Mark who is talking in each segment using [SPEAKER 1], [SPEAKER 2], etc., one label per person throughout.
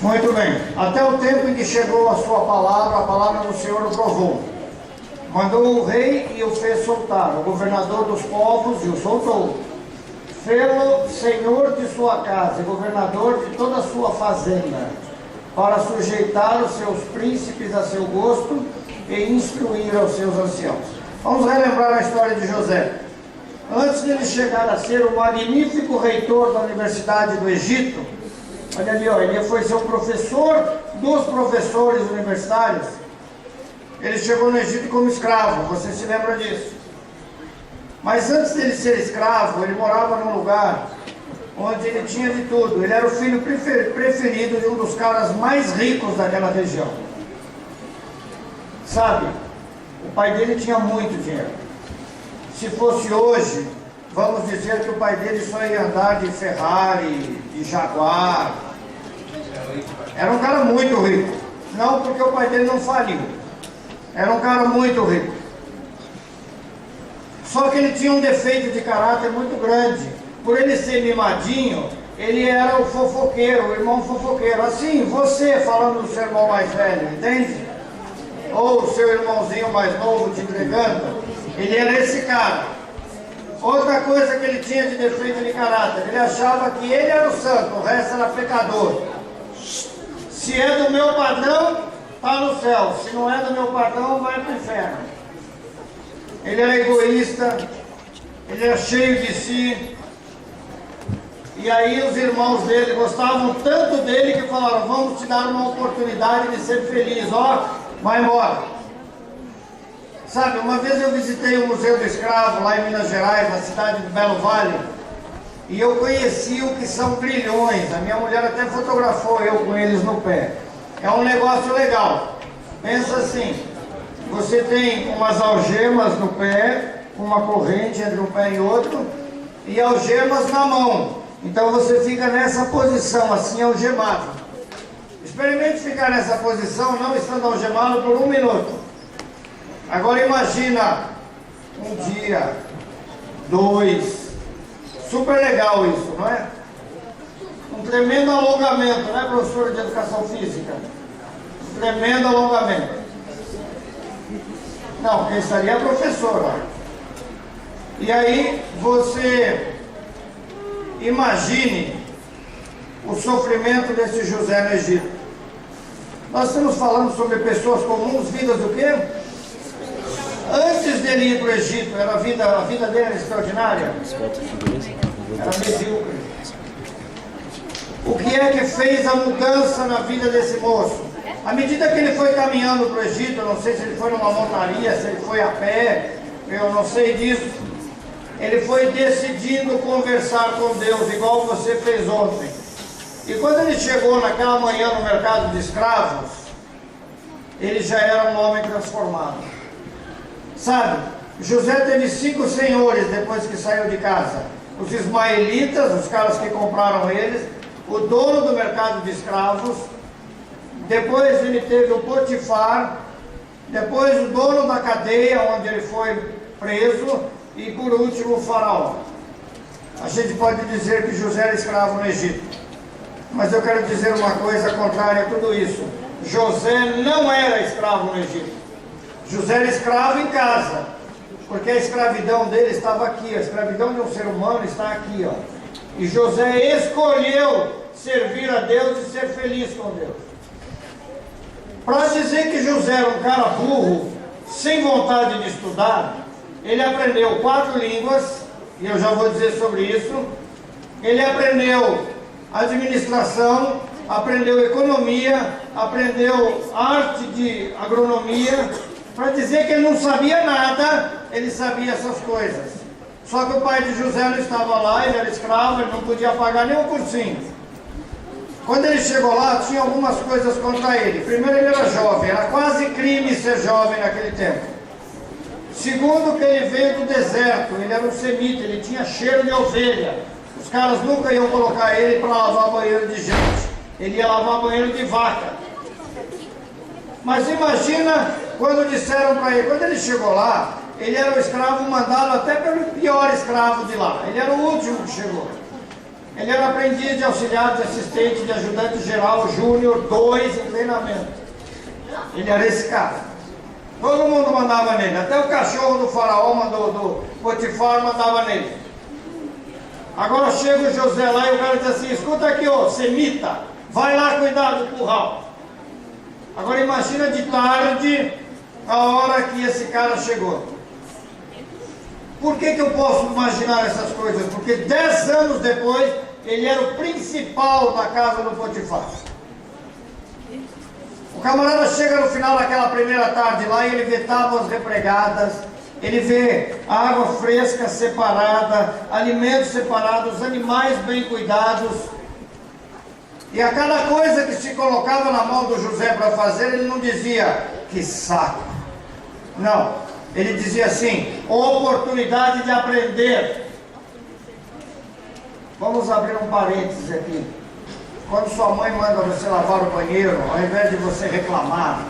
[SPEAKER 1] Muito bem. Até o tempo em que chegou a sua palavra, a palavra do Senhor o provou. Mandou o rei e o fez soltar, o governador dos povos e o soltou. Fê-lo senhor de sua casa e governador de toda a sua fazenda, para sujeitar os seus príncipes a seu gosto e instruir aos seus anciãos. Vamos relembrar a história de José. Antes de ele chegar a ser o magnífico reitor da Universidade do Egito, olha ali, ó, ele foi ser o professor dos professores universitários. Ele chegou no Egito como escravo, você se lembra disso? Mas antes dele ser escravo, ele morava num lugar onde ele tinha de tudo. Ele era o filho preferido de um dos caras mais ricos daquela região. Sabe, o pai dele tinha muito dinheiro. Se fosse hoje, vamos dizer que o pai dele só ia andar de Ferrari, de Jaguar. Era um cara muito rico. Não porque o pai dele não faliu. Era um cara muito rico. Só que ele tinha um defeito de caráter muito grande. Por ele ser mimadinho, ele era o fofoqueiro, o irmão fofoqueiro. Assim, você falando do seu irmão mais velho, entende? Ou o seu irmãozinho mais novo te entregando. Ele era esse cara. Outra coisa que ele tinha de defeito de caráter, ele achava que ele era o santo, o resto era pecador. Se é do meu padrão, está no céu. Se não é do meu padrão, vai para o inferno. Ele era egoísta, ele era cheio de si. E aí os irmãos dele gostavam tanto dele que falaram: vamos te dar uma oportunidade de ser feliz. Ó, vai embora. Sabe, uma vez eu visitei o Museu do Escravo lá em Minas Gerais, na cidade de Belo Vale, e eu conheci o que são grilhões. A minha mulher até fotografou eu com eles no pé. É um negócio legal. Pensa assim, você tem umas algemas no pé, uma corrente entre um pé e outro, e algemas na mão. Então você fica nessa posição, assim, algemado. Experimente ficar nessa posição, não estando algemado, por 1 minuto. Agora imagina, 1 dia, 2, super legal isso, não é? Um tremendo alongamento, não é, professor de educação física? Um tremendo alongamento. Não, quem estaria é a professora. E aí você imagine o sofrimento desse José no Egito. Nós estamos falando sobre pessoas comuns, vidas do quê? Antes dele ir para o Egito, a vida dele era extraordinária? Era medíocre. O que é que fez a mudança na vida desse moço? À medida que ele foi caminhando para o Egito, eu não sei se ele foi numa montaria, se ele foi a pé, eu não sei disso. Ele foi decidindo conversar com Deus, igual você fez ontem. E quando ele chegou naquela manhã no mercado de escravos, ele já era um homem transformado. Sabe, José teve 5 senhores depois que saiu de casa. Os ismaelitas, os caras que compraram eles, o dono do mercado de escravos, depois ele teve o Potifar, depois o dono da cadeia onde ele foi preso, e por último o faraó. A gente pode dizer que José era escravo no Egito, mas eu quero dizer uma coisa contrária a tudo isso. José não era escravo no Egito. José era escravo em casa, porque a escravidão dele estava aqui, a escravidão de um ser humano está aqui, ó. E José escolheu servir a Deus e ser feliz com Deus. Para dizer que José era um cara burro, sem vontade de estudar, ele aprendeu 4 línguas, e eu já vou dizer sobre isso. Ele aprendeu administração, aprendeu economia, aprendeu arte de agronomia. Para dizer que ele não sabia nada, ele sabia essas coisas. Só que o pai de José não estava lá, ele era escravo, ele não podia pagar nem um cursinho. Quando ele chegou lá, tinha algumas coisas contra ele. Primeiro, ele era jovem, era quase crime ser jovem naquele tempo. Segundo, que ele veio do deserto, ele era um semita, ele tinha cheiro de ovelha. Os caras nunca iam colocar ele para lavar banheiro de gente. Ele ia lavar banheiro de vaca. Mas imagina quando disseram para ele, quando ele chegou lá, ele era o escravo mandado até pelo pior escravo de lá. Ele era o último que chegou. Ele era aprendiz de auxiliar, de assistente, de ajudante geral, júnior, 2 em treinamento. Ele era esse cara. Todo mundo mandava nele, até o cachorro do faraó, do Potifar, mandava nele. Agora chega o José lá e o cara diz assim, escuta aqui, ó, semita, vai lá cuidar do curral. Agora imagina de tarde, a hora que esse cara chegou. Por que eu posso imaginar essas coisas? Porque 10 anos depois, ele era o principal da casa do Potifar. O camarada chega no final daquela primeira tarde lá e ele vê tábuas repregadas, ele vê água fresca separada, alimentos separados, animais bem cuidados. E a cada coisa que se colocava na mão do José para fazer, ele não dizia, que saco. Não, ele dizia assim, oportunidade de aprender. Vamos abrir um parênteses aqui. Quando sua mãe manda você lavar o banheiro, ao invés de você reclamar,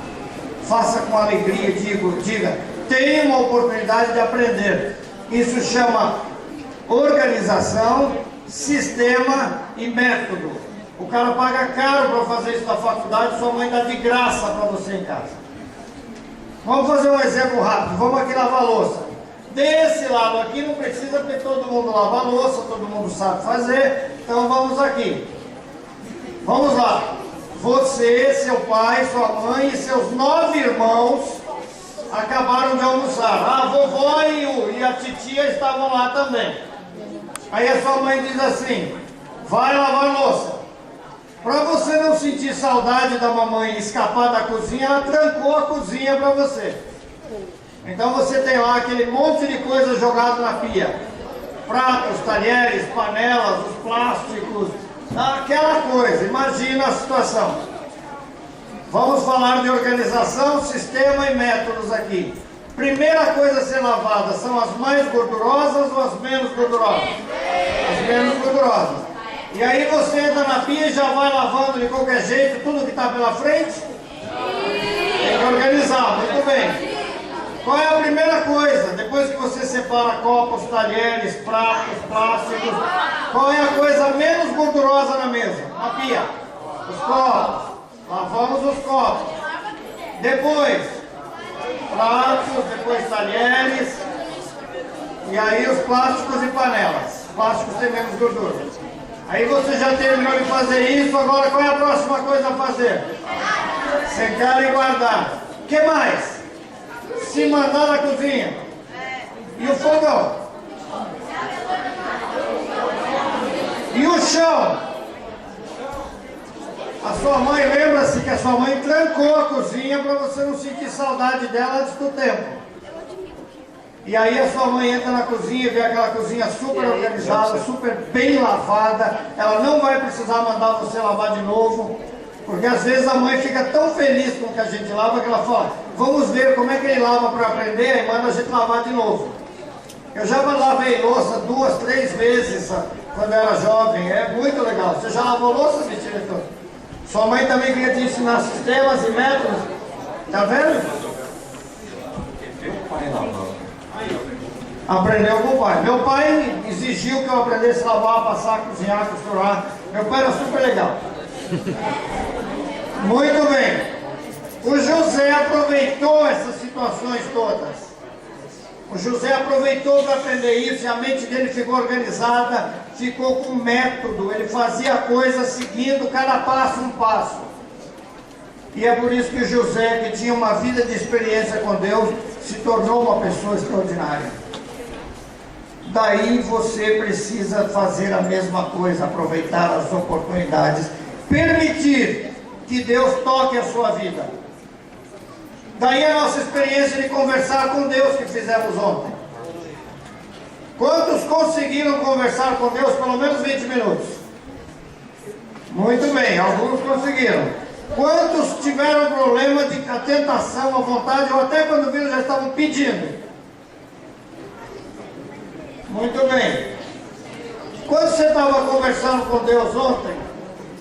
[SPEAKER 1] faça com alegria, diga, tenha uma oportunidade de aprender. Isso chama organização, sistema e método. O cara paga caro para fazer isso na faculdade, sua mãe dá de graça para você em casa. Vamos fazer um exemplo rápido, vamos aqui lavar a louça. Desse lado aqui não precisa porque todo mundo lava a louça, todo mundo sabe fazer, então vamos aqui. Vamos lá, você, seu pai, sua mãe e seus 9 irmãos acabaram de almoçar. A vovó e a titia estavam lá também. Aí a sua mãe diz assim, vai lavar a louça. Para você não sentir saudade da mamãe e escapar da cozinha, ela trancou a cozinha para você. Então você tem lá aquele monte de coisa jogado na pia. Pratos, talheres, panelas, os plásticos, aquela coisa. Imagina a situação. Vamos falar de organização, sistema e métodos aqui. Primeira coisa a ser lavada são as mais gordurosas ou as menos gordurosas? As menos gordurosas. E aí você entra na pia e já vai lavando de qualquer jeito tudo que está pela frente? Tem que organizar, muito bem. Qual é a primeira coisa? Depois que você separa copos, talheres, pratos, plásticos, qual é a coisa menos gordurosa na mesa? Na pia. Os copos. Lavamos os copos. Depois, pratos, depois talheres. E aí os plásticos e panelas. Plásticos têm menos gordura. Aí você já terminou de fazer isso, agora qual é a próxima coisa a fazer? Secar e guardar. O que mais? Se mandar na cozinha. E o fogão? E o chão? A sua mãe, lembra-se que a sua mãe trancou a cozinha para você não sentir saudade dela antes do tempo. E aí a sua mãe entra na cozinha e vê aquela cozinha super organizada, super bem lavada. Ela não vai precisar mandar você lavar de novo. Porque às vezes a mãe fica tão feliz com o que a gente lava que ela fala, vamos ver como é que ele lava para aprender e manda a gente lavar de novo. Eu já lavei louça 2, 3 vezes quando eu era jovem, é muito legal. Você já lavou louça, meu diretor? Sua mãe também queria te ensinar sistemas e métodos. Tá vendo? Aprendeu com o pai. Meu pai exigiu que eu aprendesse a lavar, passar, cozinhar, costurar. Meu pai era super legal. Muito bem. O José aproveitou essas situações todas. O José aproveitou para aprender isso e a mente dele ficou organizada, ficou com método. Ele fazia a coisa seguindo cada passo um passo. E é por isso que o José, que tinha uma vida de experiência com Deus, se tornou uma pessoa extraordinária. Daí você precisa fazer a mesma coisa, aproveitar as oportunidades, permitir que Deus toque a sua vida. Daí a nossa experiência de conversar com Deus que fizemos ontem. Quantos conseguiram conversar com Deus pelo menos 20 minutos? Muito bem, alguns conseguiram. Quantos tiveram problema de a tentação, a vontade, ou até quando viram já estavam pedindo? Muito bem. Quando você estava conversando com Deus ontem,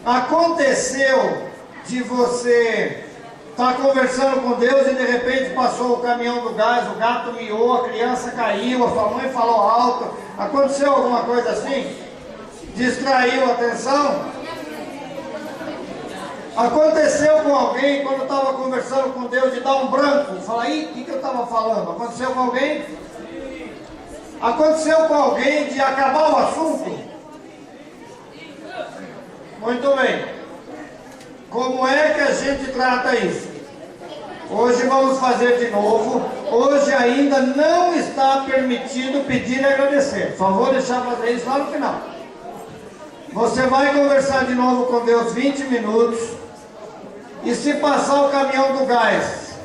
[SPEAKER 1] aconteceu de você estar conversando com Deus e de repente passou o caminhão do gás, o gato miou, a criança caiu, a sua mãe falou alto. Aconteceu alguma coisa assim? Distraiu a atenção? Aconteceu com alguém, quando estava conversando com Deus, de dar um branco? Fala aí, o que eu estava falando? Aconteceu com alguém? Aconteceu com alguém de acabar o assunto? Muito bem. Como é que a gente trata isso? Hoje vamos fazer de novo. Hoje ainda não está permitido pedir e agradecer. Só vou deixar fazer isso lá no final. Você vai conversar de novo com Deus 20 minutos. E se passar o caminhão do gás,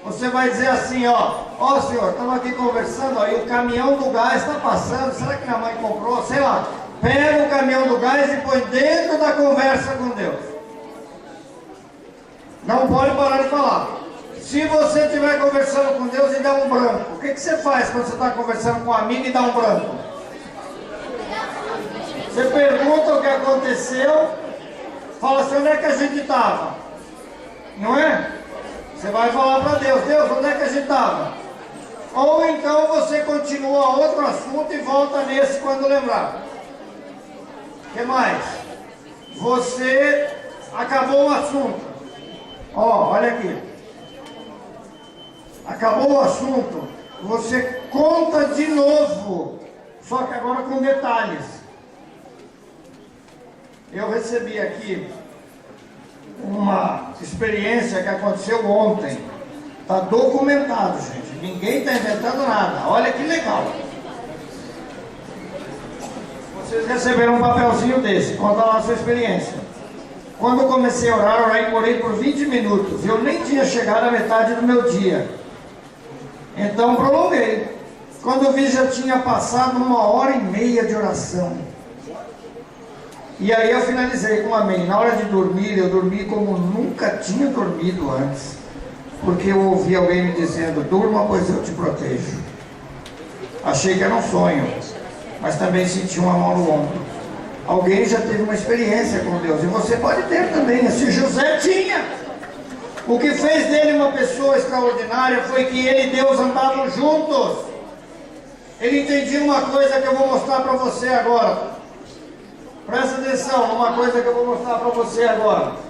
[SPEAKER 1] você vai dizer assim, ó senhor, estamos aqui conversando, ó, e o caminhão do gás está passando, será que minha mãe comprou? Sei lá. Pega o caminhão do gás e põe dentro da conversa com Deus. Não pode parar de falar. Se você estiver conversando com Deus e der um branco, o que você faz quando você está conversando com um amigo e dá um branco? Você pergunta o que aconteceu, fala assim, onde é que a gente estava? Não é? Você vai falar para Deus, Deus, onde é que a gente estava? Ou então você continua outro assunto e volta nesse quando lembrar. O que mais? Você acabou o assunto. Olha aqui. Acabou o assunto. Você conta de novo. Só que agora com detalhes. Eu recebi aqui uma experiência que aconteceu ontem. Está documentado, gente. Ninguém está inventando nada. Olha que legal. Vocês receberam um papelzinho desse. Conta lá a sua experiência. Quando eu comecei a orar, eu orei por 20 minutos. Eu nem tinha chegado à metade do meu dia. Então prolonguei. Quando eu vi, já tinha passado 1h30 de oração. E aí eu finalizei com um amém. Na hora de dormir, eu dormi como nunca tinha dormido antes. Porque eu ouvi alguém me dizendo, durma, pois eu te protejo. Achei que era um sonho, mas também senti uma mão no ombro. Alguém já teve uma experiência com Deus, e você pode ter também. Esse José tinha. O que fez dele uma pessoa extraordinária foi que ele e Deus andavam juntos. Ele entendia uma coisa que eu vou mostrar para você agora. Presta atenção numa coisa que eu vou mostrar para você agora.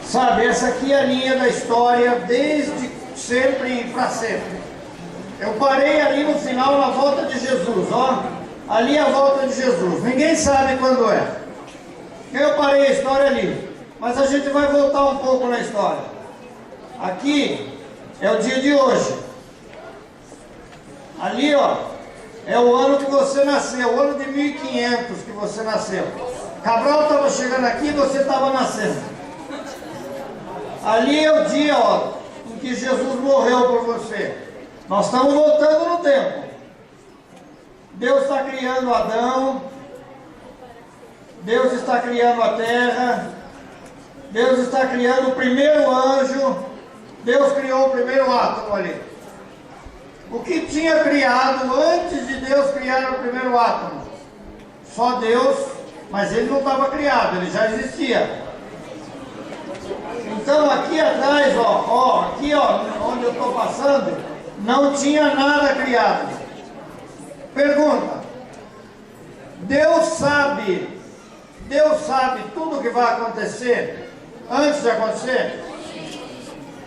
[SPEAKER 1] Sabe, essa aqui é a linha da história desde sempre e para sempre. Eu parei ali no final, na volta de Jesus, ó. Ali é a volta de Jesus. Ninguém sabe quando é. Eu parei a história ali. Mas a gente vai voltar um pouco na história. Aqui é o dia de hoje. Ali, ó, é o ano que você nasceu, o ano de 1500 que você nasceu. Cabral estava chegando aqui e você estava nascendo. Ali é o dia, ó, em que Jesus morreu por você. Nós estamos voltando no tempo. Deus está criando Adão. Deus está criando a terra. Deus está criando o primeiro anjo. Deus criou o primeiro átomo ali. O que tinha criado antes de Deus criar o primeiro átomo? Só Deus, mas ele não estava criado, ele já existia. Então aqui atrás, aqui onde eu estou passando, não tinha nada criado. Pergunta: Deus sabe tudo o que vai acontecer antes de acontecer?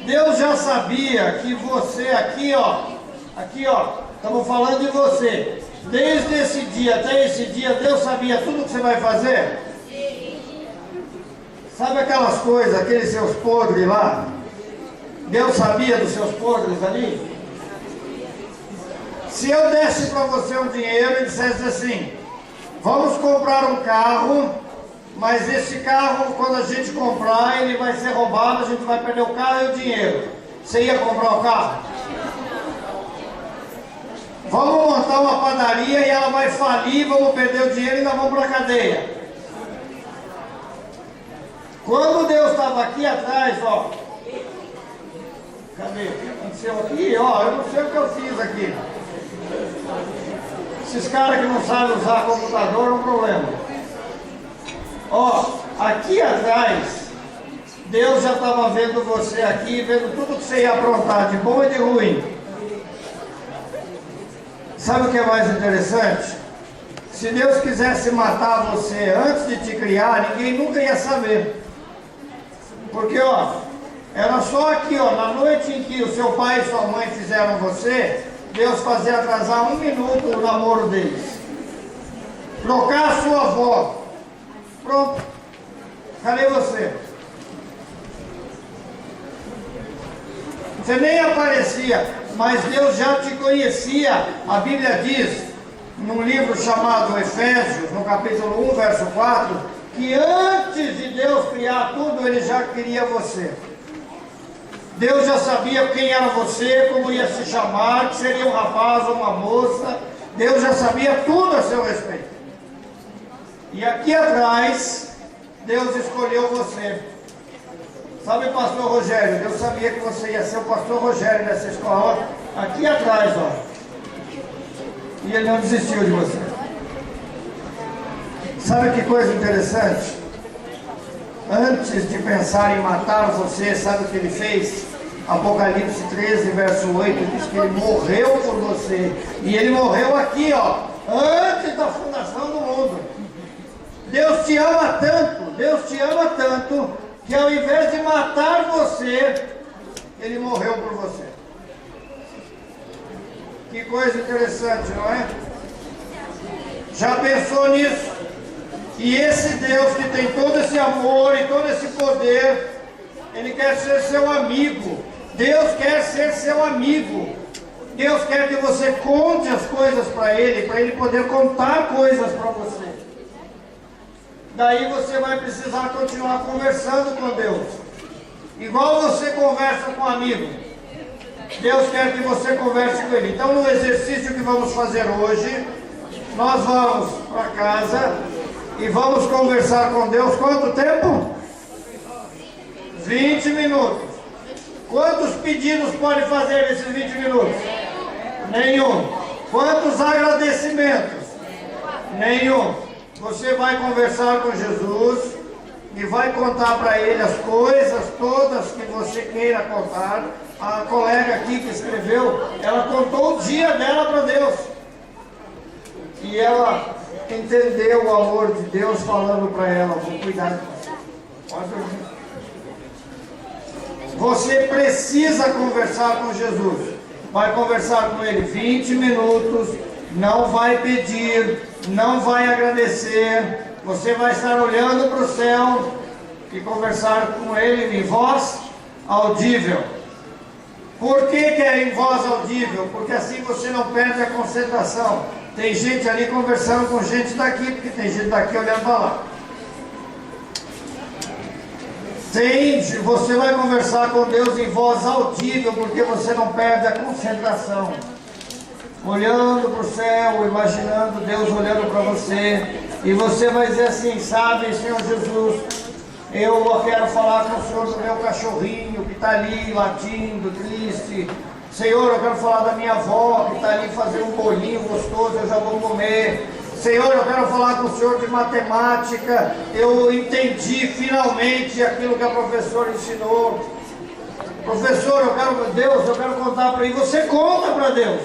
[SPEAKER 1] Deus já sabia que você aqui, estamos falando de você. Desde esse dia até esse dia, Deus sabia tudo o que você vai fazer? Sabe aquelas coisas, aqueles seus podres lá? Deus sabia dos seus podres ali? Se eu desse para você um dinheiro e dissesse assim, vamos comprar um carro, mas esse carro, quando a gente comprar, ele vai ser roubado, a gente vai perder o carro e o dinheiro. Você ia comprar o carro? Vamos montar uma padaria e ela vai falir, vamos perder o dinheiro e ainda vamos para a cadeia. Quando Deus estava aqui atrás, cadê? O que aconteceu aqui? Eu não sei o que eu fiz aqui. Esses caras que não sabem usar computador é um problema. Aqui atrás, Deus já estava vendo você aqui, vendo tudo que você ia aprontar, de bom e de ruim. Sabe o que é mais interessante? Se Deus quisesse matar você antes de te criar, ninguém nunca ia saber. Porque, ó, era só aqui, ó, na noite em que o seu pai e sua mãe fizeram você, Deus fazia atrasar 1 minuto o namoro deles. Trocar a sua avó. Pronto. Cadê você? Você nem aparecia, mas Deus já te conhecia. A Bíblia diz, num livro chamado Efésios, no capítulo 1, verso 4, que antes de Deus criar tudo, Ele já queria você. Deus já sabia quem era você, como ia se chamar, que seria um rapaz ou uma moça. Deus já sabia tudo a seu respeito. E aqui atrás, Deus escolheu você. Sabe, pastor Rogério, Deus sabia que você ia ser o pastor Rogério nessa escola, aqui atrás, ó. E Ele não desistiu de você. Sabe que coisa interessante? Antes de pensar em matar você, sabe o que Ele fez? Apocalipse 13, verso 8, diz que Ele morreu por você. E Ele morreu aqui, ó, antes da fundação do mundo. Deus te ama tanto, que ao invés de matar você, Ele morreu por você. Que coisa interessante, não é? Já pensou nisso? E esse Deus que tem todo esse amor e todo esse poder, Ele quer ser seu amigo. Deus quer ser seu amigo. Deus quer que você conte as coisas para Ele poder contar coisas para você. Daí você vai precisar continuar conversando com Deus. Igual você conversa com um amigo. Deus quer que você converse com Ele. Então, no exercício que vamos fazer hoje, nós vamos para casa e vamos conversar com Deus. Quanto tempo? 20 minutos. Quantos pedidos pode fazer nesses 20 minutos? Nenhum. Quantos agradecimentos? Nenhum. Você vai conversar com Jesus e vai contar para Ele as coisas todas que você queira contar. A colega aqui que escreveu, ela contou o dia dela para Deus. E ela entendeu o amor de Deus falando para ela, vou cuidar de você. Pode dormir. Você precisa conversar com Jesus. Vai conversar com Ele 20 minutos, não vai pedir, não vai agradecer. Você vai estar olhando para o céu e conversar com Ele em voz audível. Por que é em voz audível? Porque assim você não perde a concentração. Tem gente ali conversando com gente daqui, porque tem gente daqui olhando para lá. Você vai conversar com Deus em voz audível, porque você não perde a concentração. Olhando para o céu, imaginando Deus olhando para você. E você vai dizer assim, sabe, Senhor Jesus, eu quero falar com o Senhor do meu cachorrinho que está ali latindo, triste. Senhor, eu quero falar da minha avó que está ali fazendo um bolinho gostoso, eu já vou comer. Senhor, eu quero falar com o Senhor de matemática. Eu entendi finalmente aquilo que a professora ensinou. Professor, eu quero contar para ele. Você conta para Deus.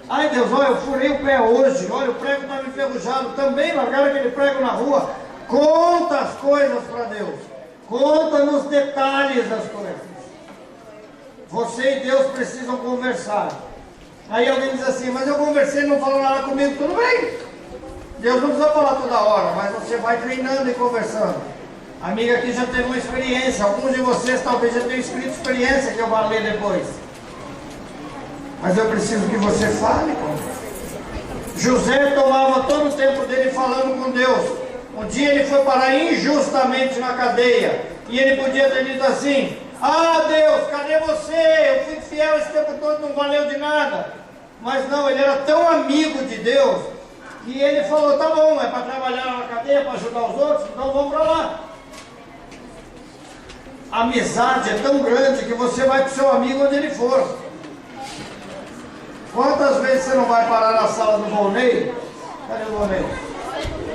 [SPEAKER 1] Ai Deus, olha, eu furei o pé hoje. Olha, o prego está me enferrujado. Também largaram aquele prego na rua. Conta as coisas para Deus. Conta nos detalhes das coisas. Você e Deus precisam conversar. Aí alguém diz assim, mas eu conversei e não falou nada comigo. Tudo bem. Deus não precisa falar toda hora, mas você vai treinando e conversando. A amiga aqui já teve uma experiência. Alguns de vocês talvez já tenham escrito experiência que eu vou ler depois. Mas eu preciso que você fale com Deus. José tomava todo o tempo dele falando com Deus. Um dia ele foi parar injustamente na cadeia. E ele podia ter dito assim, ah Deus, cadê você? Eu fui fiel esse tempo todo, não valeu de nada. Mas não, ele era tão amigo de Deus, que ele falou, tá bom, é para trabalhar na cadeia, para ajudar os outros, então vamos para lá. A amizade é tão grande que você vai para o seu amigo onde ele for. Quantas vezes você não vai parar na sala do Volney? Cadê o Volney?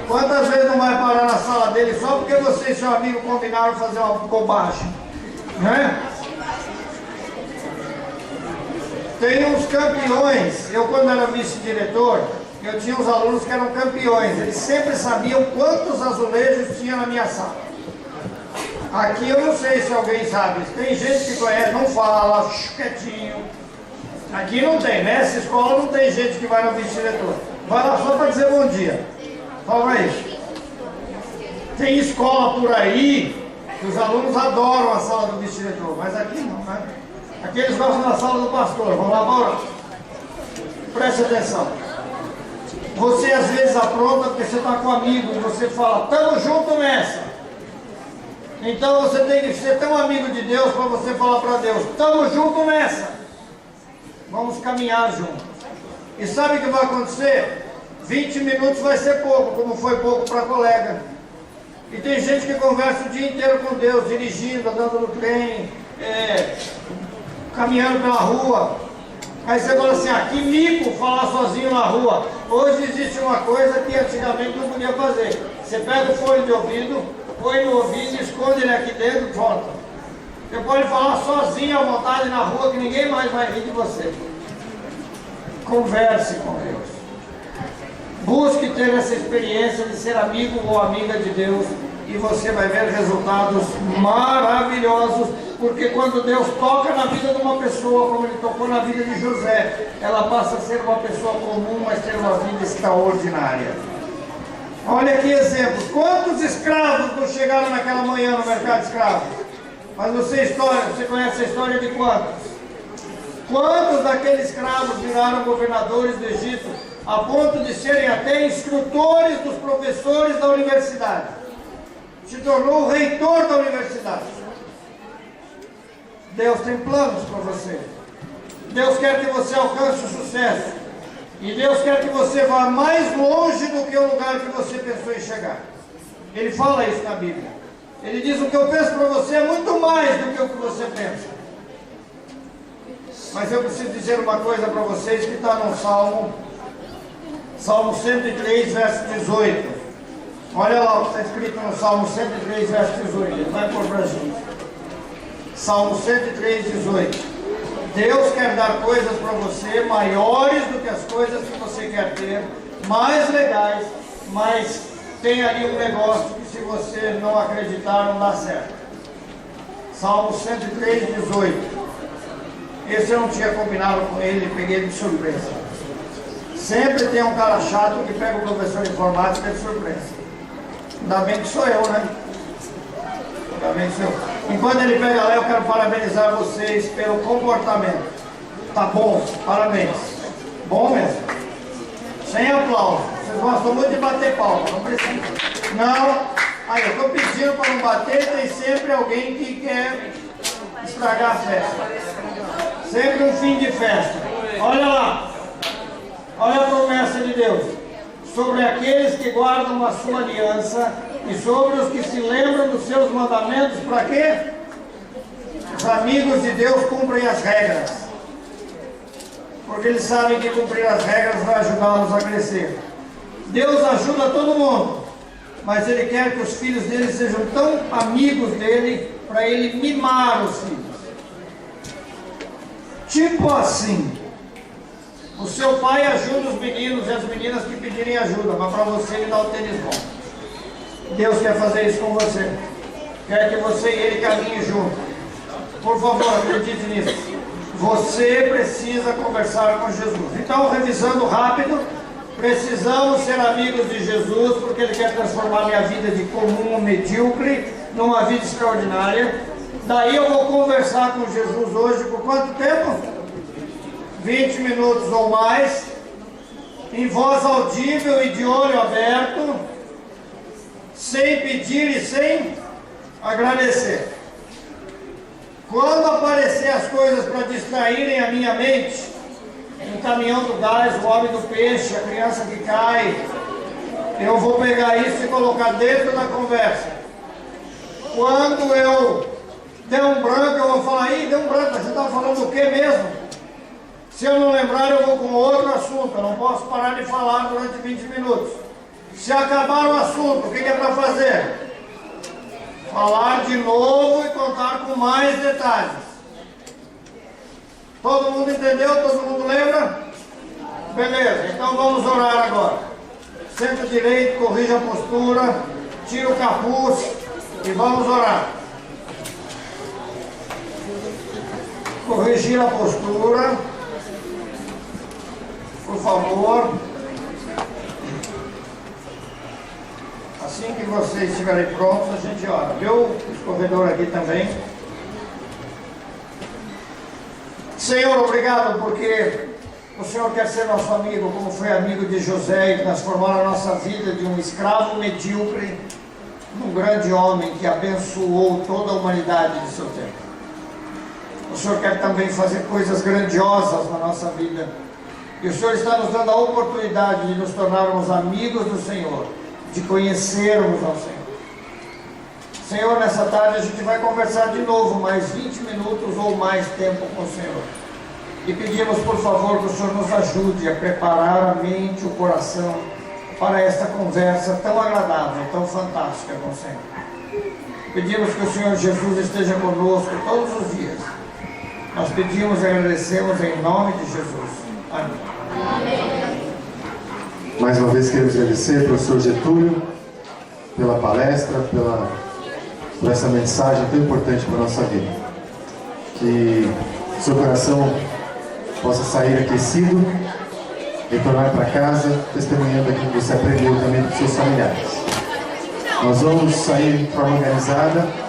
[SPEAKER 1] Quantas vezes não vai parar na sala dele só porque você e seu amigo combinaram fazer uma bobagem? né? Tem uns campeões. Eu, quando era vice-diretor, eu tinha uns alunos que eram campeões. Eles sempre sabiam quantos azulejos tinha na minha sala. Aqui eu não sei se alguém sabe. Tem gente que conhece, não fala, quietinho. Aqui não tem, nessa escola não tem gente que vai no vice-diretor. Vai lá só para dizer bom dia. Fala aí. Tem escola por aí que os alunos adoram a sala do vice-diretor, mas aqui não, né? Aqui eles gostam da sala do pastor. Vamos lá, Maura? Preste atenção. Você às vezes apronta porque você está com um amigo e você fala, estamos juntos nessa. Então você tem que ser tão amigo de Deus para você falar para Deus, estamos juntos nessa. Vamos caminhar juntos. E sabe o que vai acontecer? 20 minutos vai ser pouco, como foi pouco para a colega. E tem gente que conversa o dia inteiro com Deus, dirigindo, andando no trem, caminhando pela rua. Aí você fala assim, que mico falar sozinho na rua. Hoje existe uma coisa que antigamente não podia fazer. Você pega o fone de ouvido, põe no ouvido, esconde ele aqui dentro e volta. Você pode falar sozinho à vontade na rua que ninguém mais vai rir de você. Converse com Deus. Busque ter essa experiência de ser amigo ou amiga de Deus e você vai ver resultados maravilhosos, porque quando Deus toca na vida de uma pessoa, como Ele tocou na vida de José, ela passa a ser uma pessoa comum, mas ter uma vida extraordinária. Olha que exemplos. Quantos escravos não chegaram naquela manhã no mercado de escravos? Mas você conhece a história de quantos? Quantos daqueles escravos viraram governadores do Egito, a ponto de serem até instrutores dos professores da universidade? Se tornou o reitor da universidade. Deus tem planos para você. Deus quer que você alcance o sucesso. E Deus quer que você vá mais longe do que o lugar que você pensou em chegar. Ele fala isso na Bíblia. Ele diz, o que eu penso para você é muito mais do que o que você pensa. Mas eu preciso dizer uma coisa para vocês que está no Salmo 103, verso 18. Olha lá o que está escrito no Salmo 103, verso 18. Ele vai pôr para a gente. Salmo 103, 18. Deus quer dar coisas para você maiores do que as coisas que você quer ter, mais legais, mas tem ali um negócio que se você não acreditar não dá certo. Salmo 103, 18. Esse eu não tinha combinado com ele, peguei ele de surpresa. Sempre tem um cara chato que pega o professor de informática de surpresa. Ainda bem que sou eu, né? Ainda bem que sou eu. Enquanto ele pega lá, eu quero parabenizar vocês pelo comportamento. Tá bom, parabéns. Bom mesmo. Sem aplauso. Vocês gostam muito de bater palma, não precisa. Não. Aí eu estou pedindo para não bater, tem sempre alguém que quer estragar a festa. Sempre um fim de festa. Olha lá. Olha a promessa de Deus. Sobre aqueles que guardam a sua aliança e sobre os que se lembram dos seus mandamentos, para quê? Os amigos de Deus cumprem as regras. Porque eles sabem que cumprir as regras vai ajudá-los a crescer. Deus ajuda todo mundo, mas Ele quer que os filhos dele sejam tão amigos dele para Ele mimar os filhos. Tipo assim, o seu pai ajuda os meninos e as meninas que pedirem ajuda, mas para você Ele dá o tênis bom. Deus quer fazer isso com você. Quer que você e Ele caminhem juntos. Por favor, acredite nisso. Você precisa conversar com Jesus. Então, revisando rápido, precisamos ser amigos de Jesus, porque Ele quer transformar minha vida de comum, medíocre, numa vida extraordinária. Daí eu vou conversar com Jesus hoje por quanto tempo? 20 minutos ou mais, em voz audível e de olho aberto, sem pedir e sem agradecer. Quando aparecer as coisas para distraírem a minha mente, o caminhão do gás, o homem do peixe, a criança que cai, eu vou pegar isso e colocar dentro da conversa. Quando eu der um branco, eu vou falar, ih, deu um branco, você estava falando o que mesmo? Se eu não lembrar, eu vou com outro assunto, eu não posso parar de falar durante 20 minutos. Se acabar o assunto, o que é para fazer? falar de novo e contar com mais detalhes. Todo mundo entendeu? Todo mundo lembra? Beleza, então vamos orar agora. Senta direito, corrija a postura, tira o capuz e vamos orar. Corrigir a postura, por favor. Assim que vocês estiverem prontos, a gente ora. Viu? O corredor aqui também. Senhor, obrigado porque o Senhor quer ser nosso amigo, como foi amigo de José e transformar a nossa vida de um escravo medíocre num grande homem que abençoou toda a humanidade de seu tempo. O Senhor quer também fazer coisas grandiosas na nossa vida. E o Senhor está nos dando a oportunidade de nos tornarmos amigos do Senhor, de conhecermos ao Senhor. Senhor, nessa tarde a gente vai conversar de novo mais 20 minutos ou mais tempo com o Senhor. E pedimos, por favor, que o Senhor nos ajude a preparar a mente, o coração, para esta conversa tão agradável, tão fantástica com o Senhor. Pedimos que o Senhor Jesus esteja conosco todos os dias. Nós pedimos e agradecemos em nome de Jesus. Amém.
[SPEAKER 2] Amém. Mais uma vez queremos agradecer ao professor Getúlio pela palestra, por essa mensagem tão importante para a nossa vida. Que seu coração possa sair aquecido, retornar para casa, testemunhando aquilo que você aprendeu também com seus familiares. Nós vamos sair de forma organizada.